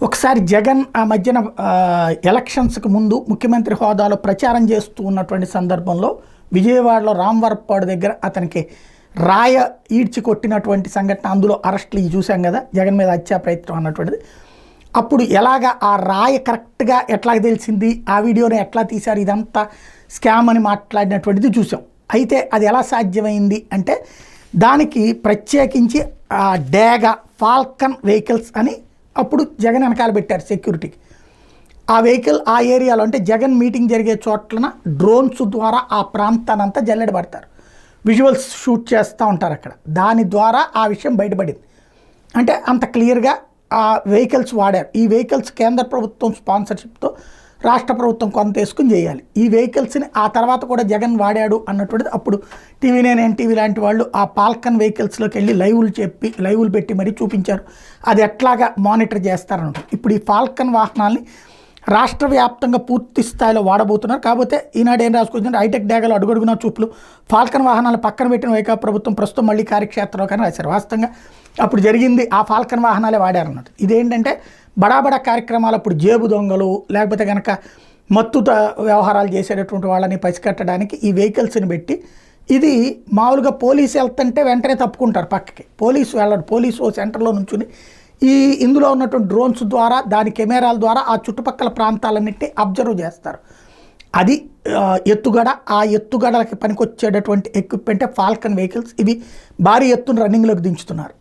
ఒకసారి జగన్ ఆ మధ్యన ఎలక్షన్స్కి ముందు ముఖ్యమంత్రి హోదాలో ప్రచారం చేస్తూ ఉన్నటువంటి సందర్భంలో విజయవాడలో రామవరప్పాడు దగ్గర అతనికి రాయ ఈడ్చి కొట్టినటువంటి సంఘటన, అందులో అరెస్టులు చూసాం కదా, జగన్ మీద హత్యా ప్రయత్నం అన్నటువంటిది. అప్పుడు ఎలాగ ఆ రాయ కరెక్ట్గా ఎట్లా తెలిసింది, ఆ వీడియోని ఎట్లా తీశారు, ఇదంతా స్కామ్ అని మాట్లాడినటువంటిది చూసాం. అయితే అది ఎలా సాధ్యమైంది అంటే దానికి ప్రత్యేకించి ఆ డేగా ఫాల్కన్ వెహికల్స్ అని అప్పుడు జగన్ వెనకాల పెట్టారు సెక్యూరిటీకి. ఆ వెహికల్ ఆ ఏరియాలో అంటే జగన్ మీటింగ్ జరిగే చోట్లన డ్రోన్స్ ద్వారా ఆ ప్రాంతాన్ని అంతా జల్లెడబడతారు, విజువల్స్ షూట్ చేస్తూ ఉంటారు అక్కడ. దాని ద్వారా ఆ విషయం బయటపడింది. అంటే అంత క్లియర్గా ఆ వెహికల్స్ వాడారు. ఈ వెహికల్స్ కేంద్ర ప్రభుత్వం స్పాన్సర్షిప్తో రాష్ట్ర ప్రభుత్వం కొంత వేసుకుని చేయాలి. ఈ వెహికల్స్ని ఆ తర్వాత కూడా జగన్ వాడాడు అన్నటువంటిది అప్పుడు టీవీ9, ఎన్టీవీ లాంటి వాళ్ళు ఆ ఫాల్కన్ వెహికల్స్లోకి వెళ్ళి లైవ్లు పెట్టి మరీ చూపించారు. అది ఎట్లాగా మానిటర్ చేస్తారన్నట్టు. ఇప్పుడు ఈ ఫాల్కన్ వాహనాల్ని రాష్ట్ర వ్యాప్తంగా పూర్తి స్థాయిలో వాడబోతున్నారు. కాకపోతే ఈనాడు ఏం రాసుకొచ్చిందంటే హైటెక్ డేగాలో అడుగడుగునా చూపులు, ఫాల్కన్ వాహనాలు పక్కన పెట్టిన వైకాపా ప్రభుత్వం ప్రస్తుతం మళ్ళీ కార్యక్షేత్రంలో కానీ రాశారు. వాస్తవంగా అప్పుడు జరిగింది ఆ ఫాల్కన్ వాహనాలే వాడారన్నట్టు. ఇదేంటంటే బడాబడా కార్యక్రమాలు, అప్పుడు జేబు దొంగలు లేకపోతే కనుక మత్తుత వ్యవహారాలు చేసేటటువంటి వాళ్ళని పసికట్టడానికి ఈ వెహికల్స్ని పెట్టి, ఇది మామూలుగా పోలీసు వెళ్తుంటే వెంటనే తప్పుకుంటారు పక్కకి, పోలీసు వెళ్ళడు. పోలీసు ఓ సెంటర్లో నుంచుని ఇందులో ఉన్నటువంటి డ్రోన్స్ ద్వారా, దాని కెమెరాల ద్వారా ఆ చుట్టుపక్కల ప్రాంతాలన్నింటినీ అబ్జర్వ్ చేస్తారు. అది ఎత్తుగడ. ఆ ఎత్తుగడలకి పనికొచ్చేటటువంటి ఎక్విప్మెంటే ఫాల్కన్ వెహికల్స్. ఇవి భారీ ఎత్తున రన్నింగ్లోకి దించుతున్నారు.